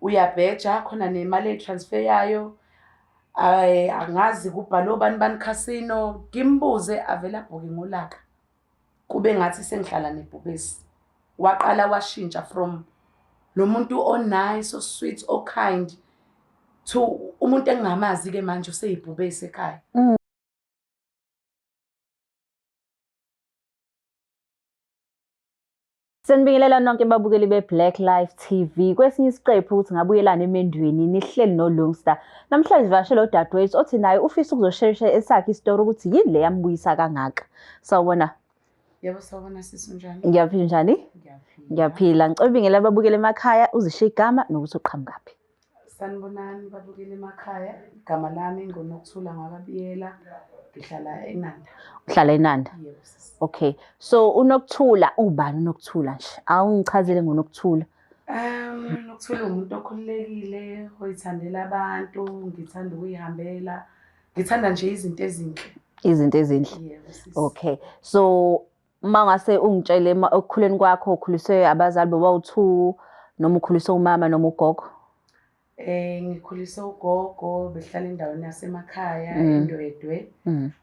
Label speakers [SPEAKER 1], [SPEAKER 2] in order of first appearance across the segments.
[SPEAKER 1] uyabheja khona nemali etransfer yayo angazi kubhalo bani casino ngimbuze avela abhuke ngolaka kube ngathi sengihlala nebhubesi waqala washintsha from lo muntu nice sweet kind to umuntu engingamazi ke manje useyibhubesi ekhaya.
[SPEAKER 2] Senibingelela nonke babukeli beBlack Life TV. Kwesinye isiqephu ukuthi ngabuyelana emendweni nihleli noLungster. Namhlanje vashelo dadewethu othi naye ufisa ukuzoshare esakhe isitori ukuthi yini le yambuyisa kangaka. Sawubona.
[SPEAKER 1] Yebo sawubona sisi njani?
[SPEAKER 2] Ngiyaphila njani? Ngiyaphila. Ngicela ubingelela babukeli emakhaya uzishiya igama nokuthi uqhamukaphi.
[SPEAKER 1] Sanibonani babukeli emakhaya. Igama lami ngoNokuthula Ngwababiyela. Ngihlala eNanda.
[SPEAKER 2] Uhlala eNanda?
[SPEAKER 1] Yebo.
[SPEAKER 2] Okay. So uNokuthula ubani uNokuthula nje? Awungichazele ngoNokuthula.
[SPEAKER 1] Nokuthula umuntu okhululekile, oyithandela abantu, ngithanda ukuyihambela. Ngithanda nje izinto ezinhle.
[SPEAKER 2] Izinto ezinhle.
[SPEAKER 1] Yebo sisi.
[SPEAKER 2] Okay. So mangase ungitshele ekukhuleni kwakho ukhuliswe abazali bobawu2 noma ukhuliswe umama noma ugogo?
[SPEAKER 1] Ngikhuliswe ugogo behlala endaweni yasemakhaya eNdwedwe.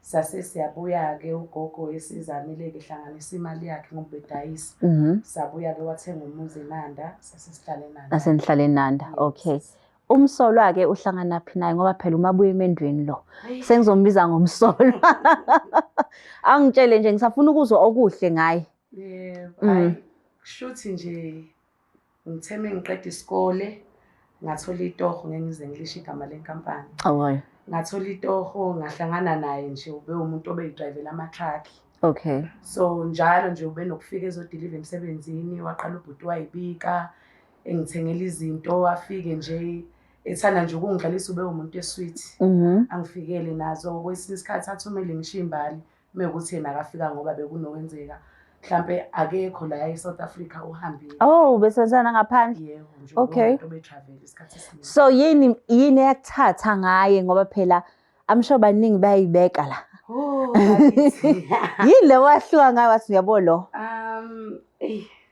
[SPEAKER 1] Sase siyabuya ke ugogo esizamile ke hlanganisa imali yakhe ngoba bedayisa. Sabuya ke wathenga umuzi eNanda sase sihlala eNanda.
[SPEAKER 2] Asenihlala eNanda. Okay. Umsolo wake uhlangana phi naye ngoba phela umabuye emendweni lo. Sengizombiza ngomsolo. Angitshele nje ngisafuna ukuzwa okuhle ngaye.
[SPEAKER 1] Yebo. Kushuthi nje ngitheme ngiqeda isikole. Ngathola itoho ngeke ngize ngilisho igama lenkampani.
[SPEAKER 2] Awuyi.
[SPEAKER 1] Ngathola itoho ngahlangana naye nje ube umuntu obeyidrivela ama-truck.
[SPEAKER 2] Okay.
[SPEAKER 1] So njalo nje ube nokufika ezodeliver emsebenzini waqala ubhuti wayibika engithengela izinto afike nje ethanda nje ukungidlalisa ube umuntu esweet. Angifikele nazo kwesinye isikhathi athumele ngishiya imbali mekuthi yena akafika ngoba bekunokwenzeka. Mhlambe akekho la eSouth Africa uhambile.
[SPEAKER 2] Oh, besenzana ngaphandle.
[SPEAKER 1] Yebo, nje
[SPEAKER 2] okay.
[SPEAKER 1] Umuntu obetravel isikhathi esiningi.
[SPEAKER 2] So yini yakuthatha ngaye ngoba phela amsho baningi bayibeka la.
[SPEAKER 1] Oh, bakithi.
[SPEAKER 2] Yini le wahluka ngayo wathi uyabo lo?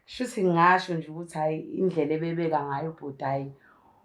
[SPEAKER 1] Shuthi ngisho nje ukuthi hayi indlela ebebeka ngayo ubhuti hayi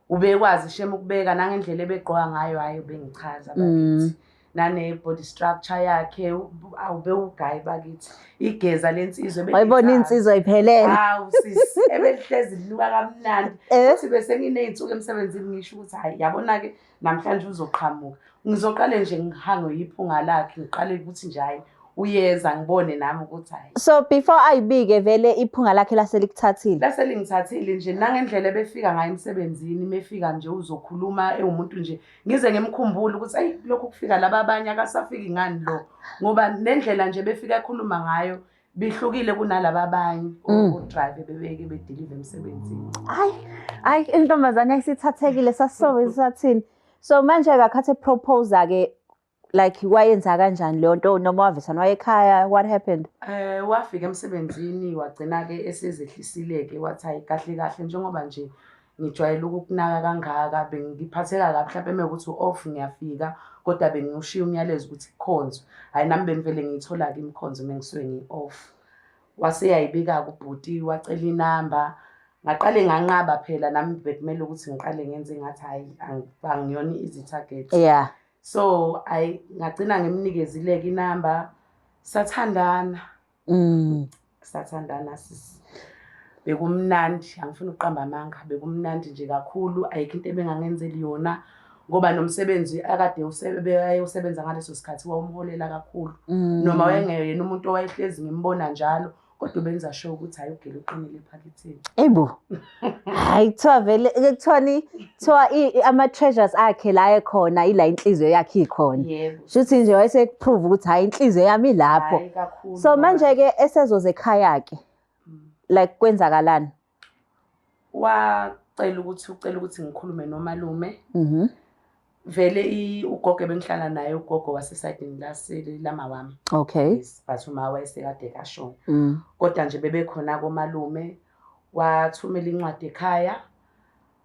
[SPEAKER 1] ubekwazi shema ukubeka nangendlela ebegqoka ngayo hayi ubengichaza bakithi. Nane body structure yakhe awube ugayi bakithi igeza lensizwe
[SPEAKER 2] wayibona insizwa iphelele.
[SPEAKER 1] Hawu sisi ebelihlezi liluka kamnandi futhi bese ngineyinsuku emsebenzini ngisho ukuthi hayi yabona ke namhlanje uzoqhamuka ngizoqale nje ngihange yiphunga lakhe ngiqale ukuthi nje hayi uyeza ngibone nami ukuthi hayi.
[SPEAKER 2] So before ayibike vele iphunga lakhe laselikuthathile.
[SPEAKER 1] Laselingithathile nje nangendlela ebefika ngayo emsebenzini mefika nje uzokhuluma umuntu nje ngize ngimkhumbule ukuthi ayi lokho kufika laba abanye akasafiki ngani lo ngoba nendlela nje befika ekhuluma ngayo bihlukile kunalaba abanye drive bebeke bedeliver emsebenzini.
[SPEAKER 2] Hayi intombazane ayisithathekile sasobe sathini. So manje akakhathe propose ke like wayenza kanjani le nto noma wavesana wayekhaya what happened?
[SPEAKER 1] Wafika emsebenzini wagcina ke esezehlisile ke wathi hayi kahle kahle njengoba nje ngijwayele ukukunaka kangaka bengiphatheka kahle mhlawumbe mekuthi off ngiyafika kodwa bengushiya umyalezo ukuthi ikhonzo hayi nami bengivele ngiyithola ke imkhonzo mengisuke ngi-off. Wase yayibika kubhuti wacela inamba ngaqale nganqaba phela nami bekumele ukuthi ngiqale ngenze ngathi hayi angiyona easy target.
[SPEAKER 2] Yeah.
[SPEAKER 1] So ngagcina ngimnikezile ke inamba sathandana. Sathandana sisi. Bekumnandi angifuni uqamba amanga bekumnandi nje kakhulu ayikho into ebengangenzeli yona ngoba nomsebenzi akade usebenza ngaleso sikhathi wawumholela kakhulu noma wayengeyena umuntu owayehlezi ngimbona njalo kodwa benza sure ukuthi hayi ugele uqinile ephaketheni.
[SPEAKER 2] Ebo. Hayi kuthiwa vele kuthiwa ama treasures akhe la ekhona ila inhliziyo yakhe ikhona.
[SPEAKER 1] Yebo.
[SPEAKER 2] Shuthi nje wayeseprove ukuthi hayi inhliziyo yami ilapho.
[SPEAKER 1] Hayi kakhulu.
[SPEAKER 2] So manje ke esezoze ekhaya ke like kwenzakalani?
[SPEAKER 1] Ucela ukuthi ngikhulume nomalume. Vele ugogo bengihlala naye ugogo wasesayidini lama wami.
[SPEAKER 2] Okay.
[SPEAKER 1] But uma wayesekade kashona. Kodwa nje bebekhona komalume wathumela incwadi ekhaya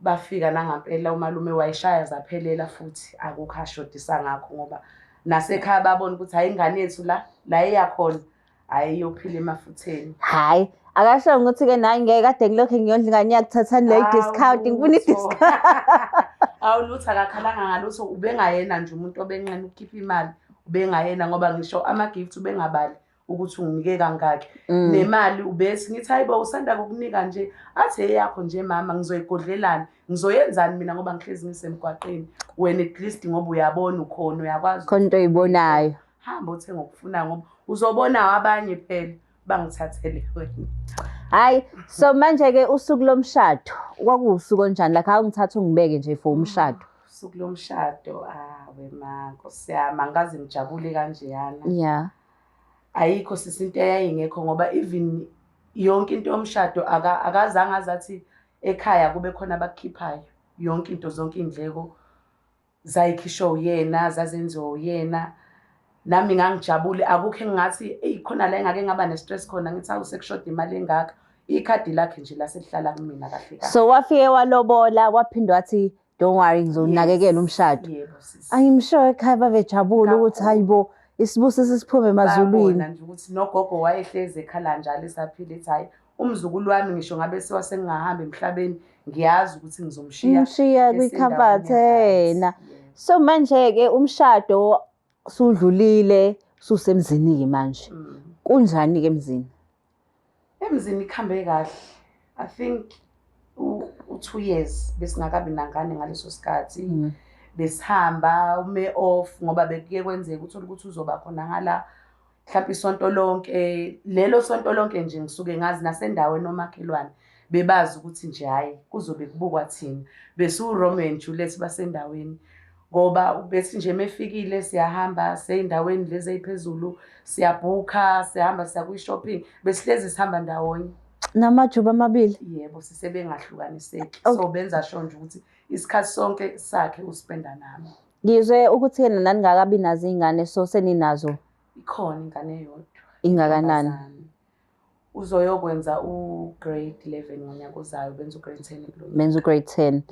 [SPEAKER 1] bafika nangampela umalume wayishaya zaphelela futhi akukho ashodisa ngakho ngoba nasekhaya babona ukuthi hayi ingane yethu la eyakhona hayi iyophila emafutheni.
[SPEAKER 2] Hayi Akasho ukuthi-ke nayi ngeke kade ngilokhu ngiyondla ingane yakuthathani le discount ngifuna i-discount.
[SPEAKER 1] Awulutho akakhalanga ngalutho ubengayena nje umuntu obenqena ukukhipha imali ubengayena ngoba ngisho ama-gift ubengabali ukuthi unginike kangaki nemali ubethi ngithi hayibo usanda kokunika nje athi eyakho nje mama ngizoyigodlelana ngizoyenzani mina ngoba ngihlezi ngisemgwaqeni wena at least ngoba uyabona ukhona uyakwazi
[SPEAKER 2] khona into oyibonayo
[SPEAKER 1] hamba uthenga okufunayo ngoba uzobona abanye phela bangithathele wena.
[SPEAKER 2] Hayi so manje-ke usuku lomshado kwakuwusuku onjani like awungithatha ungibeke nje for umshado?
[SPEAKER 1] Usuku lomshado wema Nkosi yami angaze ngijabule kanjeyana.
[SPEAKER 2] Yeah.
[SPEAKER 1] Ayikho sisinto eyayingekho ngoba even yonke into yomshado akazange azathi ekhaya kube khona abakukhiphayo yonke into zonke indleko zayikhishwa uyena zazenziwa uyena nami ngangijabule akukho engathi khona la engake ngaba ne-stress khona ngithi awusekushoda imali engaka ikhadi lakhe nje laselihlala kumina kahle kahle.
[SPEAKER 2] So wafike walobola waphinde wathi don't worry ngizonakekela umshado.
[SPEAKER 1] Yebo sisi.
[SPEAKER 2] I'm sure ekhaya babejabula ukuthi hayibo isibusiso siphume emazulwini.
[SPEAKER 1] Babona nje ukuthi nogogo wayehlezi ekhala njalo esaphila ethi hayi umzukulu wami ngisho ngabe sewasengahamba emhlabeni ngiyazi ukuthi ngizomshiya
[SPEAKER 2] kwikhavathe yena. So manje-ke umshado sudlulile susemzini-ke manje kunjani-ke emzini?
[SPEAKER 1] Emzini ikhambe kahle. I think u2 years besingakabi nangane ngaleso sikhathi besihamba ume off ngoba bekuye kwenzeka uthola ukuthi uzoba khona ngala mhlawumbe isonto lonke lelo sonto lonke nje ngisuke ngazi nasendaweni nomakhelwane bebazi ukuthi nje hayi kuzobe kubukwa thina besu Romeo and Juliet basendaweni ngoba bethi nje mefikile siyahamba seyindaweni lezi eziphezulu siyabhuka sihamba siya kwi-shopping besihlezi sihamba ndawonye
[SPEAKER 2] namajuba amabili.
[SPEAKER 1] Yebo sisebengahlukaniseki so benza sure nje ukuthi isikhathi sonke sakhe uspenda nami.
[SPEAKER 2] Ngizwe ukuthi nani ngakabi nazo ingane so seninazo
[SPEAKER 1] ikhona ingane eyodwa.
[SPEAKER 2] Ingakanani?
[SPEAKER 1] Uzoyokwenza grade 11 ngonyaka ozayo benza grade 10 kulo.
[SPEAKER 2] Benza grade 10.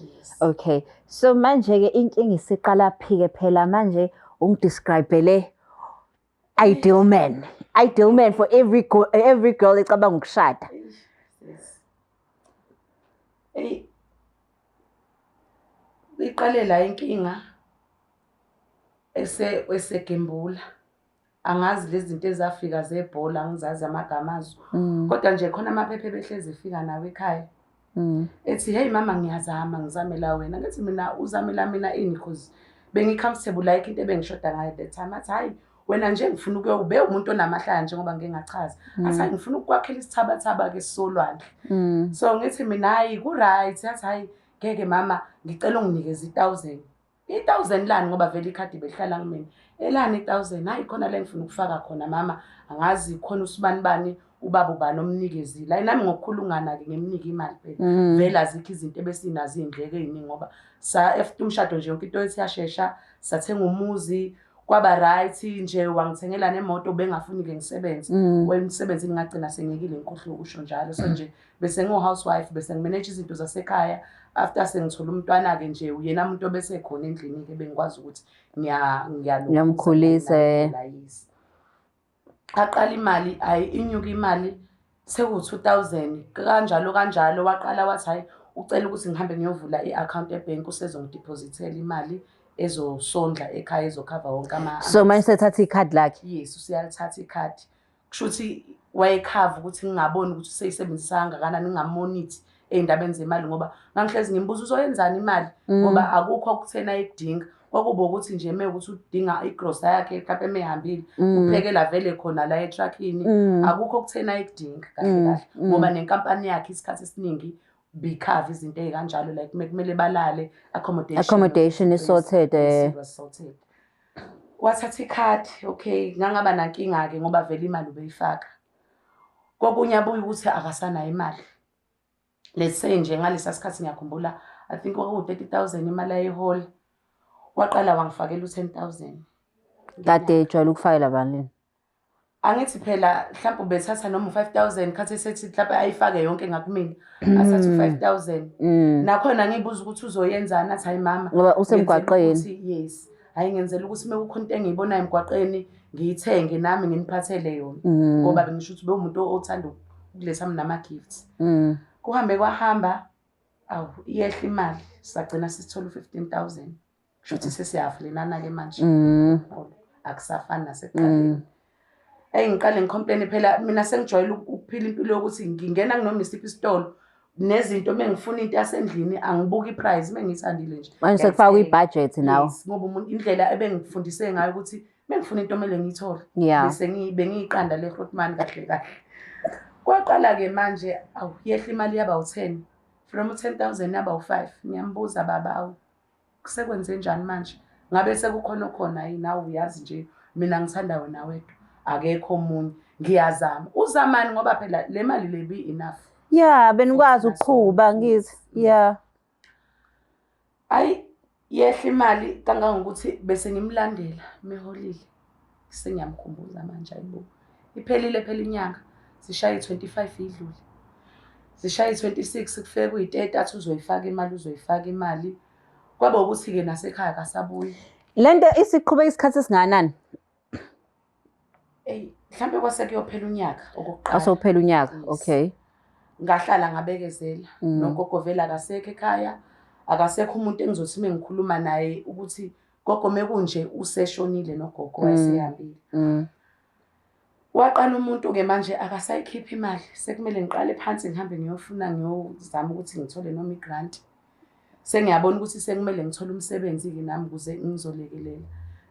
[SPEAKER 2] Okay. So manje-ke inkinga isiqala phike phela manje ungidescribele ideal man. Ideal man for every girl ecabanga ukushada.
[SPEAKER 1] Iqale la inkinga esegembula. Angazi lezi zinto ezafika zebhola angizazi amagama azo. Kodwa nje khona amaphephe behlezi efika nawe ekhaya. Ethi hey mama ngiyazama ngizamela wena. Ngathi mina uzamela mina ini because bengicomfortable like into ebengishoda ngayo at that time. Athi hayi wena nje ngifuna ukube umuntu onamahlaya njengoba ngeke ngachaza. Athi ngifuna ukwakhela isithabathaba ke sisolwandle. So ngithi mina hayi ku right athi hayi ngeke mama ngicela unginikeze 1000. 1000 lani ngoba vele ikhadi belihlala kumina. Elani 1000 hayi khona la ngifuna ukufaka khona mama angazi khona usibani bani ubaba ubani omnikezile. Hayi nami ngokukhulungana ke ngemnika imali phela. Vele azikho izinto ebesinazo indleko eziningi ngoba after umshado nje yonke into ethi yashesha sathenga umuzi kwaba right nje wangithengela nemoto bengafuni ke ngisebenze. Wemsebenzi ngingagcina sengiyekile ngikhohle ukusho njalo so nje bese ngo-housewife bese ngimanage izinto zasekhaya. After sengithola umntwana ke nje uyena umuntu obesekhona endlini ke bengikwazi ukuthi
[SPEAKER 2] ngiyamkhulisa.
[SPEAKER 1] Aqala imali inyuka imali seku-2000 kanjalo waqala wathi hayi ucela ukuthi ngihambe ngiyovula i-account ebhenki usezongideposithela imali ezosondla ekhaya ezokhava wonke
[SPEAKER 2] so manje sethatha ikhadi lakhe.
[SPEAKER 1] Yes usiyalithatha ikhadi kusho ukuthi wayekhava ukuthi ngingaboni ukuthi useyisebenzisa kangakanani ngingamonithi ey'ndabeni zemali ngoba ngangihlezi ngimbuza uzoyenzani imali ngoba akukho okuthena ekudinga kwakuba ukuthi nje mekuthi udinga igrosa yakhe mhlawumbe mehambile uphekela vele khona la etruckini akukho okuthena ekudinga kahle kahle ngoba nenkampani yakhe isikhathi esiningi bikhava izinto ey'kanjalo like kumele balale
[SPEAKER 2] accommodation is sorted.
[SPEAKER 1] Wathatha ikhadi okay ngangaba nankinga-ke ngoba vele imali ubeyifaka kokunye abuye ukuthi akasanayo imali. Let's say nje ngalesa sikhathi ngiyakhumbula I think kwaku-30,000 imali ayihole waqala wangifakela u10,000
[SPEAKER 2] kade ejwayele ukufakela balini.
[SPEAKER 1] Angithi phela mhlawumbe ubethatha noma u5000 khathi esethi mhlawumbe ayifake yonke ngakumina athatha u5000 nakhona ngibuza ukuthi uzoyenzana athi hayi mama
[SPEAKER 2] ngoba usemgwaqeni.
[SPEAKER 1] Yes hayi ngenzela ukuthi mekukhona into engiyibonayo emgwaqeni ngiyithenge nami nginiphathele yona ngoba bengisho ukuthi bewumuntu othanda kuletha nama-gifts. Kuhambe kwahamba, awu iyehla imali, sagcina sisithola u-15,000. Kusho ukuthi sesiyavulenana-ke manje. Akusafani nasekuqaleni. Ngiqale ngicomplain phela mina sengijwayele ukuphila impilo yokuthi ngingena kunoma isiphi isitolo nezinto mengifuna into yasendlini angibuki iprice mengithandile nje.
[SPEAKER 2] Manje sekufaka i-budget nawo.
[SPEAKER 1] Ngoba umuntu indlela ebengifundise ngayo ukuthi mengifuna into kumele ngiyithole. Bese bengiyiqanda le Grootman kahle kahle. Kwaqala-ke manje awu yehla imali yaba u-10. From 10,000 yaba u-5. Ngiyambuza baba awu kusekwenze njani manje? Ngabe sekukhona khona yini nawe uyazi nje mina ngithanda wena wedwa. Akekho omunye ngiyazama. Uzamani ngoba phela le mali le bi enough.
[SPEAKER 2] Yeah, benikwazi ukuqhuba ngithi. Yeah.
[SPEAKER 1] Ayi yehla imali kangangokuthi bese ngimlandela meholile. Sengiyamkhumbuza manje ayibo. Iphelile phela inyanga. Sishaya i-25 idlule. Sishaya i-26 kufike kuyi-30 athi uzoyifaka imali. Kwaba ukuthi-ke nasekhaya kasabuyi.
[SPEAKER 2] Lento isiqhubeka isikhathi esinganani?
[SPEAKER 1] Mhlambe kwase kuyophela unyaka okokuqala.
[SPEAKER 2] Asophela unyaka, okay.
[SPEAKER 1] Ngahlala ngabekezela. Nogogo vela akasekho ekhaya. Akasekho umuntu engizothi mengikhuluma naye ukuthi gogo mekunje useshonile nogogo wayesehambile. Waqala umuntu-ke manje akasayikhiphi imali. Sekumele ngiqale phansi ngihambe ngiyozama ukuthi ngithole noma i-grant. Sengiyabona ukuthi sekumele ngithole umsebenzi-ke nami ukuze ngizolekelela.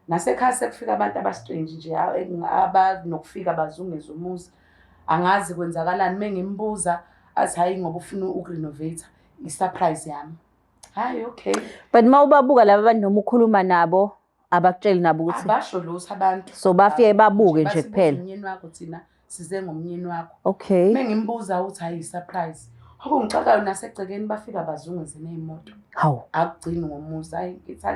[SPEAKER 1] Nasekhaya sekufika abantu aba-strange nje abanokufika bazungeza umuzi. Angazi kwenzakalani mengimbuza athi hayi ngoba ufuna ukurenovate i-surprise yami. Hayi okay.
[SPEAKER 2] But mawubabuka laba abantu noma ukhuluma nabo abakutsheli nabo ukuthi
[SPEAKER 1] abasho lutho abantu.
[SPEAKER 2] So bafike babuke nje kuphela.
[SPEAKER 1] Umnyeni wakho thina size ngomnyeni wakho.
[SPEAKER 2] Okay.
[SPEAKER 1] Mengimbuza uthi hayi surprise. Okungixakayo nasegcekeni bafika bazungeze nezimoto.
[SPEAKER 2] Hawu.
[SPEAKER 1] Akugcini ngomuzi hayi ngithi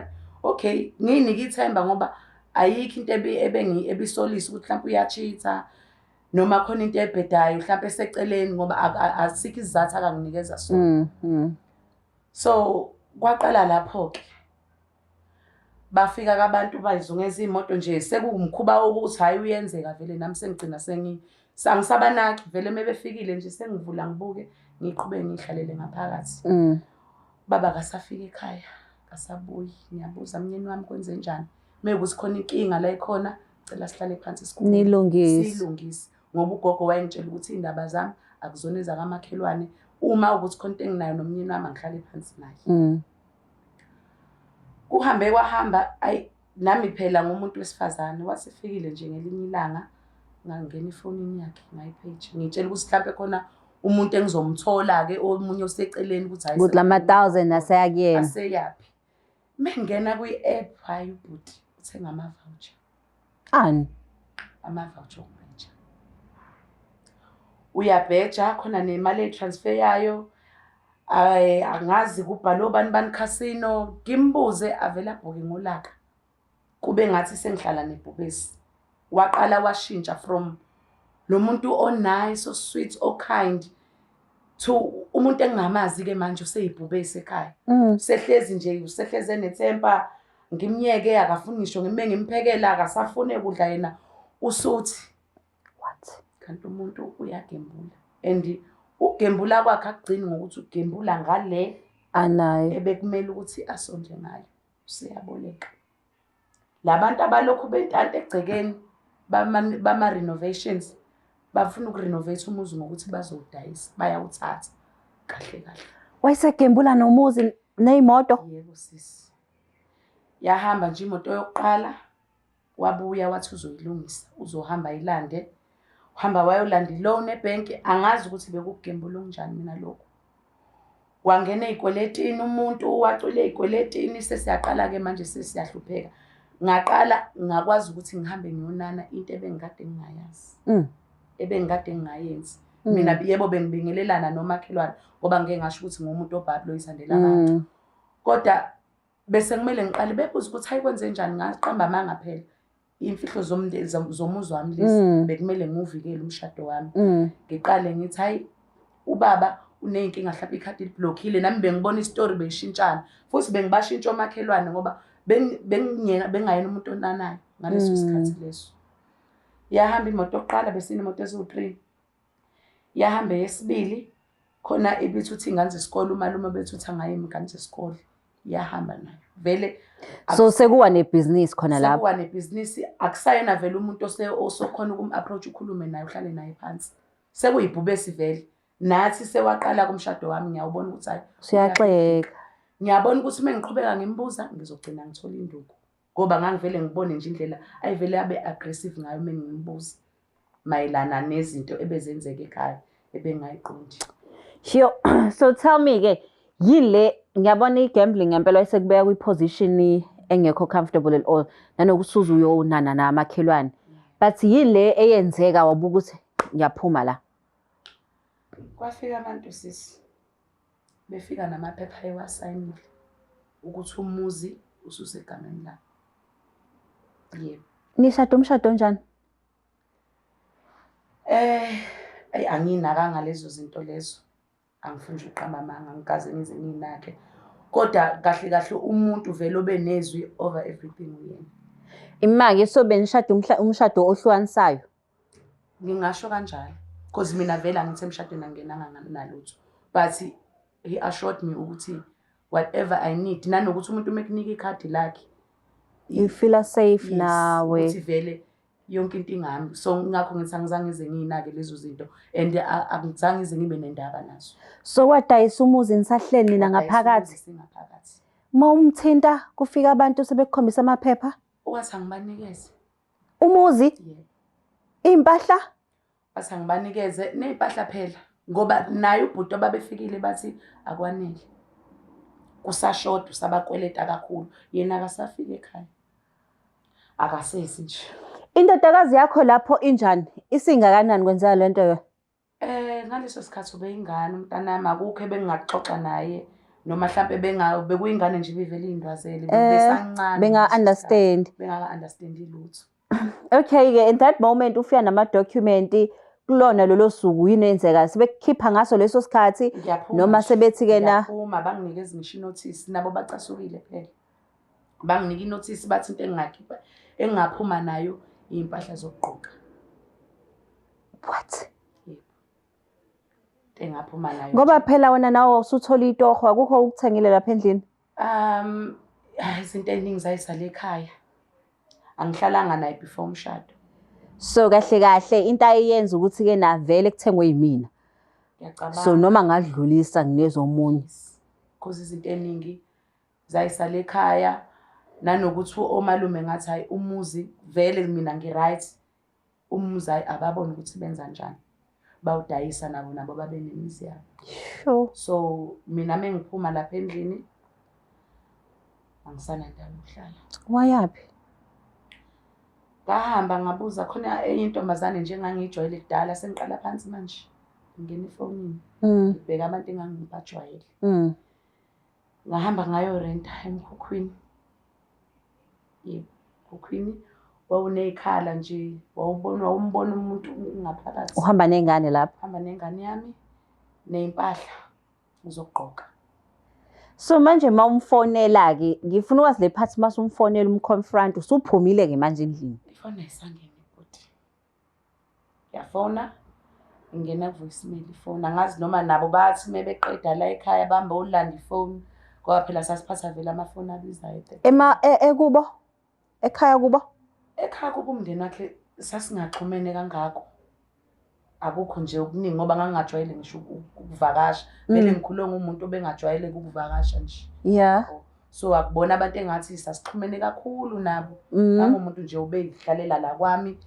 [SPEAKER 1] okay nginike ithemba ngoba ayikho into ebisolisa ukuthi mhlawumbe uyachitha noma khona into ebhedayo mhlawumbe eseceleni ngoba asikho isizathu akanginikeza sona. So kwaqala lapho-ke bafika abantu bayizungeza imoto nje sekuwumkhuba wokuthi hayi uyenzeka vele nami sengigcina sangisabanaki vele mebefikile nje sengivula ngibuke ngiqhubeke ngihlalele ngaphakathi. Baba kasafika ekhaya kasabuyi. Ngiyabuza mnyeni wami kwenze njani? Mekuthi khona inkinga la ikhona cela sihlale phansi sikhulume. Silungise ngoba ugogo wayengitshela ukuthi indaba zami akuzona ezakamakhelwane. Uma ukuthi khona into enginayo nomnyeni wami angihlale phansi naye. Kuhambe kwahamba ayi nami phela ngumuntu wesifazane wasefikile nje ngelinye ilanga ngangena ifonini yakhe ngayipage ngitshela ukuthi mhlawumbe khona umuntu engizomthola-ke omunye oseceleni ukuthi hayi
[SPEAKER 2] ukuthi lama 1000 aseyakuyena.
[SPEAKER 1] Aseyaphi. Mengena kwi-app hayi ubhuti uthenga ama-voucher.
[SPEAKER 2] Ani?
[SPEAKER 1] Ama-voucher okubheja. Uyabheja khona nemali etransfer yayo. Angazi kubhalo bani casino ngimbuze avela abhoke ngolaka. Kube ngathi sengihlala nebhubesi. Waqala washintsha from lo muntu o-nice, o-sweet, o-kind to umuntu engingamazi-ke manje useyibhubesi ekhaya. Sehlezi nje usehleze nethempa ngimnyeke akafuni ngisho ngimphekela akasafune ukudla yena usuthi what kanti umuntu uyagembula and ugembula kwakhe akugcini ngokuthi ugembula ngale
[SPEAKER 2] anayo
[SPEAKER 1] ebekumele ukuthi asonje ngayo useyaboleka. Labantu abalokhu bentanta egcekeni bama renovations bafuna ukurenovate umuzi ngokuthi bazowudayisa bayawuthatha kahle kahle.
[SPEAKER 2] Wayesegembula nomuzi nezimoto?
[SPEAKER 1] Yebo sisi. Yahamba nje imoto yokuqala wabuya wathi uzoyilungisa uzohamba ilande. Uhamba wayolanda i-loan ebank angazi ukuthi bekugembula onjani mina lokho. Wangena ezikweletini umuntu wacwile ezikweletini sesiyaqala-ke manje sesiyahlupheka. Ngaqala ngakwazi ukuthi ngihambe ngiyonana into ebengikade ngingayazi. Ebengikade ngingayenzi. Mina yebo bengibingelelana nomakhelwane ngoba ngeke ngasho ukuthi ngumuntu obhablo oyisandela abantu. Kodwa bese kumele ngiqale bebuza ukuthi hayi kwenze njani ngaqamba amanga phela. Imfihlo zomuzi wami lezi bekumele ngiwuvikele umshado wami. Ngiqale ngithi hayi ubaba uneyinkinga mhlawumbe ikhadi liblockile nami bengibona istory beyishintshana. Futhi bengibashintsha omakhelwane ngoba bengayena umuntu onanayo ngaleso sikhathi leso. Yahamba imoto yokuqala bese imoto eziwu-3. yahamba yesibili khona ibithi uthi ingane zesikole umalume bethi uthi angayimi ingane zesikole yahamba nayo vele
[SPEAKER 2] So sekuwa nebhizinisi khona lapho.
[SPEAKER 1] sekuwa nebhizinisi akusayena vele umuntu osokhona ukum-approach ukhulume naye uhlale naye phansi sekuyibhubesi vele nathi sewaqala kumshado wami ngiyawubona ukuthi hayi
[SPEAKER 2] Siyaxeka.
[SPEAKER 1] ngiyabona ukuthi uma ngiqhubeka ngimbuza ngizogcina ngithola induku ngoba ngangivele ngibone nje indlela ayivele abe aggressive ngayo uma ngimbuza mayelana nezinto ebezenzeka ekhaya ebengayiqondi.
[SPEAKER 2] Shiyo, so tell me ke yile ngiyabona igambling ngempela isekubeka kwi-position engekho comfortable at all nanokuthi uzuyonana namakhelwane but yile eyenzeka wabuka ukuthi ngiyaphuma la.
[SPEAKER 1] Kwafika abantu sisi befika namaphepha ewasayinile ukuthi umuzi ususegameni labo. Yebo.
[SPEAKER 2] Nishada umshado onjani?
[SPEAKER 1] Anginakanga lezo zinto lezo. Angifuni nje uqamba amanga ngikaze ngize nginake. Kodwa kahle kahle umuntu vele obenezwi over everything uyena.
[SPEAKER 2] Imake so benishada umshado ohlukanisayo.
[SPEAKER 1] Ngingasho kanjalo because mina vele angithi emshadweni angenanga nalutho but he assured me ukuthi whatever I need nanokuthi umuntu mekunika ikhadi lakhe
[SPEAKER 2] You feel safe
[SPEAKER 1] yes,
[SPEAKER 2] nawe.
[SPEAKER 1] ukuthi vele yonke into ingami so ngakho ngithi angizange ngize nginake lezo zinto and angizange ngize ngibe nendaba nazo.
[SPEAKER 2] So wadayisa umuzi nisahleli nina ngaphakathi.
[SPEAKER 1] Singaphakathi.
[SPEAKER 2] Uma umthinta kufika abantu sebekukhombisa amaphepha.
[SPEAKER 1] Wathi angibanikeze.
[SPEAKER 2] Umuzi?
[SPEAKER 1] Yebo.
[SPEAKER 2] Impahla?
[SPEAKER 1] Wathi angibanikeze neimpahla phela ngoba naye ubhuti ababefikile bathi akwanele. Kusashoda sabakweleta kakhulu yena akasafika ekhaya. Akasezi nje.
[SPEAKER 2] Indodakazi yakho lapho injani? Isingakanani kwenzeka lento yo?
[SPEAKER 1] Ngaleso sikhathi ubeyingane umntanami akukho ebengaxoxa naye noma mhlambe bekuyingane nje bivele indwazele besancane.
[SPEAKER 2] Benga-understand.
[SPEAKER 1] Bengaka-understand lutho.
[SPEAKER 2] Okay ke in that moment ufika nama-document kulona lolo suku yini enzeka sebekukhipha ngaso leso sikhathi noma sebethi ke na
[SPEAKER 1] uma banginikeza ngisho inotice nabo bacasukile phela. Banginika inotice bathi into engingakhipha engaphuma nayo impahla zokugqoka.
[SPEAKER 2] What?
[SPEAKER 1] Yebo. Engaphuma nayo.
[SPEAKER 2] Ngoba phela wena nawe usuthola itoho akukho ukuthengile lapha endlini.
[SPEAKER 1] Izinto eziningi zayisala ekhaya. Angihlalanga naye before umshado.
[SPEAKER 2] So kahle kahle into ayenza ukuthi ke na vele kuthengwe yimina.
[SPEAKER 1] Ngiyacabanga.
[SPEAKER 2] So noma ngadlulisa nginezomunye.
[SPEAKER 1] Because izinto eziningi zayisala ekhaya nanokuthi omalume ngathi hayi umuzi vele mina ngiright umuzi ababona ukuthi benza njani. Bawudayisa nabo babe nemizi yabo.
[SPEAKER 2] Sure.
[SPEAKER 1] So mina mengiphuma lapha endlini angisana ndawo ukuhlala.
[SPEAKER 2] Wayapi?
[SPEAKER 1] Ngahamba ngabuza khona enye intombazane nje engangijwayele kudala sengiqala phansi manje. Ngene efonini. Ngibheka abantu engangibajwayele. Ngahamba ngayo renta eMkhukhwini. Yebo, Mkhukhwini wawunezikhala nje wawumbona umuntu ngaphakathi.
[SPEAKER 2] Uhamba nengane lapha.
[SPEAKER 1] Hamba nengane yami neimpahla ngizogqoka.
[SPEAKER 2] So manje mawumfonela ke ngifuna ukwazi le part mase umfonela umconfront usuphumile ke manje endlini.
[SPEAKER 1] Ifona isangene futhi. Yafona ngena voicemail ifona angazi noma nabo bathi mebeqeda la ekhaya bamba ulanda ifone ngoba phela sasiphatha vele amafoni abizayo.
[SPEAKER 2] Ekubo? Ekhaya kubo?
[SPEAKER 1] Ekhaya kubo umndeni wakhe sasingaxhumene kangako. Akukho nje okuningi ngoba ngangajwayele ngisho ukuvakasha. Vele ngikhuluma ngomuntu obengajwayele ukuvakasha nje.
[SPEAKER 2] Yeah.
[SPEAKER 1] So akubona abantu engathi sasixhumene kakhulu nabo. Nangomuntu nje obeyihlalela la kwami.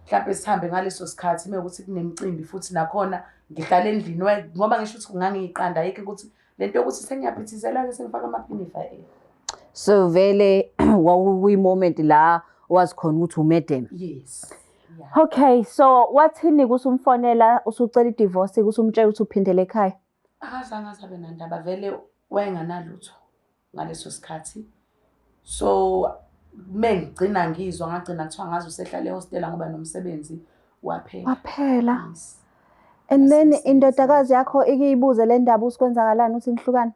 [SPEAKER 1] Mhlawumbe sihambe ngaleso sikhathi mekuthi kunemicimbi futhi nakhona ngihlala endlini ngoba ngisho ukuthi kungangiyiqanda ayikho ukuthi lento yokuthi sengiyaphithizela ke sengifaka amaphinifa
[SPEAKER 2] So vele wawuyi moment la wazi khona ukuthi umedem.
[SPEAKER 1] Yes. Yeah.
[SPEAKER 2] Okay, so wathini kusumfonela usucela idivorce kusumtshela ukuthi uphindele ekhaya?
[SPEAKER 1] Akazange azabe nandaba vele wayenganalutho ngaleso sikhathi. So mengigcina ngizwa ngagcina kuthiwa ngazi usehlala ehostela ngoba nomsebenzi waphela.
[SPEAKER 2] Waphela.
[SPEAKER 1] Yes.
[SPEAKER 2] And then indodakazi yakho ikiyibuze le ndaba usikwenzakalani uthi nihlukana?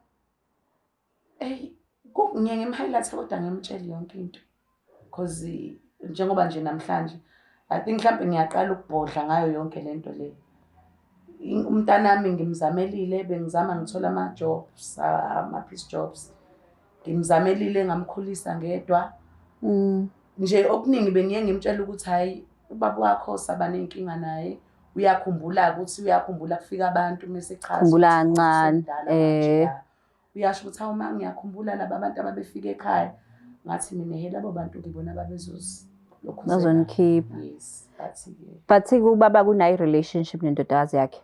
[SPEAKER 1] Ngiye ngimhighlight kodwa ngimtshela yonke into. Because njengoba nje namhlanje I think mhlawumbe ngiyaqala ukubhodla ngayo yonke lento le. umntanami ngimzamelile, bengizama ngithola ama-jobs, ama-piece jobs. Ngimzamelile ngamkhulisa ngedwa. Nje okuningi bengiye ngimtshela ukuthi hhayi ubaba wakho saba nenkinga naye. Uyakhumbula kufika abantu mase chaza.
[SPEAKER 2] Khumbula kancane.
[SPEAKER 1] Uyasho ukuthi hawu ma ngiyakhumbula laba abantu ababefika ekhaya. Ngathi mina labo bantu ngibona
[SPEAKER 2] bazonikhipha.
[SPEAKER 1] Yes,
[SPEAKER 2] But ubaba kunayo relationship nendodakazi yakhe.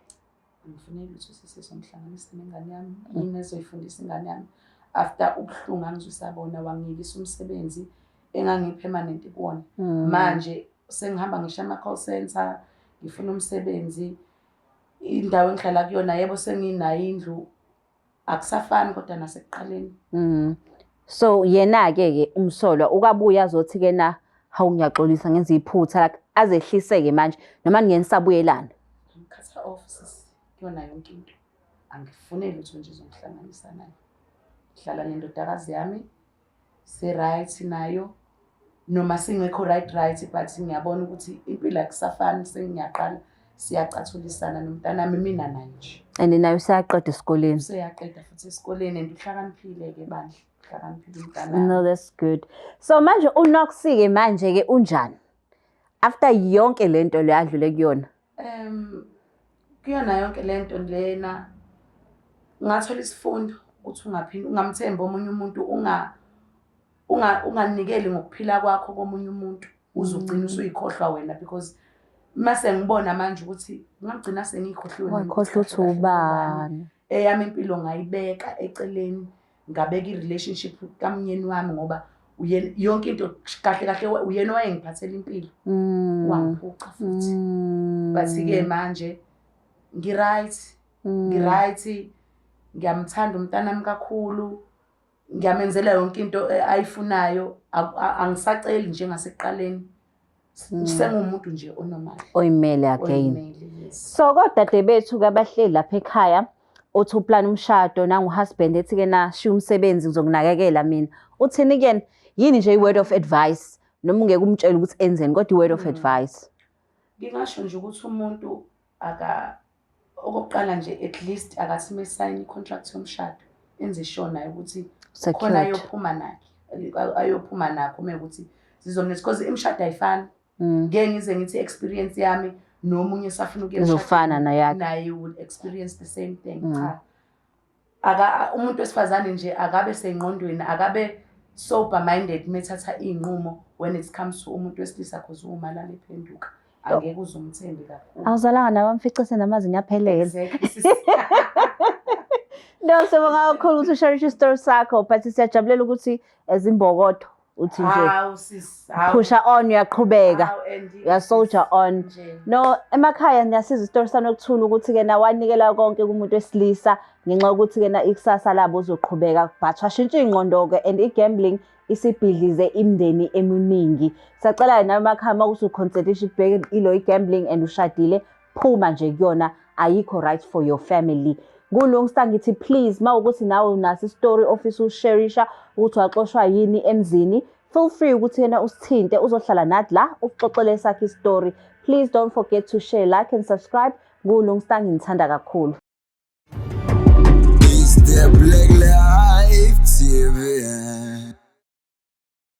[SPEAKER 1] Ngifunele ukuthi sisomhlanganisa nengane yami. Yini ezoyifundisa ingane yami. After ubuhlungu angizusabona wangiyisa umsebenzi engangipermanent kuwona. Manje sengihamba ngisho ama-call center, ngifuna umsebenzi. Indawo engihlala kuyona yebo senginayo indlu. Akusafani kodwa nasekuqaleni.
[SPEAKER 2] So yena-ke umsolwa ukabuya azothi-ke na hawu ngiyaxolisa ngenza iphutha like azehliseke manje noma ngenisabuyelana.
[SPEAKER 1] Ngikhatha offices kuyona yonke into. Angifuneli ukuthi nje izongihlanganisa naye. Ngihlala nendodakazi yami se-right nayo noma singekho right but ngiyabona ukuthi impilo akusafani sengiyaqala siyacathulisana nomntanami mina naye nje.
[SPEAKER 2] And nayo sayaqeda esikoleni.
[SPEAKER 1] Seyaqeda futhi esikoleni and uhlakaniphile-ke bandla. Uhlakaniphile umntanami.
[SPEAKER 2] No, that's good. So manje uNoxy-ke manje-ke unjani? After yonke lento le adlule kuyona.
[SPEAKER 1] Kuyona yonke lento lena ngathola isifundo ukuthi ungamthemba omunye umuntu unganikeli ngokuphila kwakho komunye umuntu uzogcina usuyikhohlwa wena because mase ngibona manje ukuthi ngagcina sengiyikhohliwe
[SPEAKER 2] Wakhohlwa uthi ubani.
[SPEAKER 1] Eyami impilo ngayibeka eceleni ngabeka i-relationship kamnyeni wami ngoba yonke into kahle uyena wayengiphathela impilo. Wangiphuca futhi. But-ke manje ngiright. Ngiyamthanda umntanami kakhulu. Ngiyamenzela yonke into ayifunayo. Angisaceli nje ngasekuqaleni. Sengumuntu nje onormal.
[SPEAKER 2] Oyimele again. So kodade bethu kabahleli lapha ekhaya othi uplan umshado nangu-husband ethi-ke na shiya umsebenzi ngizokunakekela mina. Uthini again? Yini nje i-word of advice noma ungeke umtshela ukuthi enzeni kodwa i-word of advice.
[SPEAKER 1] Ngingasho nje ukuthi umuntu okokuqala nje at least akathi mesayini i-contract yomshado enze sure naye ukuthi khona ayophuma nakho mekuthi zizomnetha because imshado ayifani. Ngeke ngize ngithi experience yami nomunye safuna
[SPEAKER 2] ukuyofana
[SPEAKER 1] naye will experience the same thing. Cha. Umuntu wesifazane nje akabe sengqondweni akabe sober minded methatha inqumo when it comes to umuntu wesilisa because umalala ephenduka. Angeke uzumthembe kakhulu.
[SPEAKER 2] Awuzalanga nawe amficise namazinyo aphelele. No, sibonga kakhulu ukuthi ushare isitori sakho but siyajabulela ukuthi ezimbokodo uthi nje pusha on uyaqhubeka uya soldier on. No, emakhaya ngiyasiza isitori sanokuthula ukuthi-ke na wanikela konke kumuntu wesilisa ngenxa yokuthi-ke na ikusasa labo uzoqhubeka but washintsha ingqondo-ke and i-gambling isibhidlize imindeni eminingi. Siyacela nawe emakhaya uma usuconsiderisha ukubheka ilo i-gambling and ushadile phuma nje kuyona ayikho right for your family. Kulungisa ngithi please mawukuthi nawe unaso istory office usharisha ukuthi waxoshwa yini emzini, feel free ukuthi yena usithinte uzohlala nathi la ukuxoxele sakhe istory. Please don't forget to share, like and subscribe. Kulungisa ngithanda kakhulu.
[SPEAKER 3] It's the Black Life TV.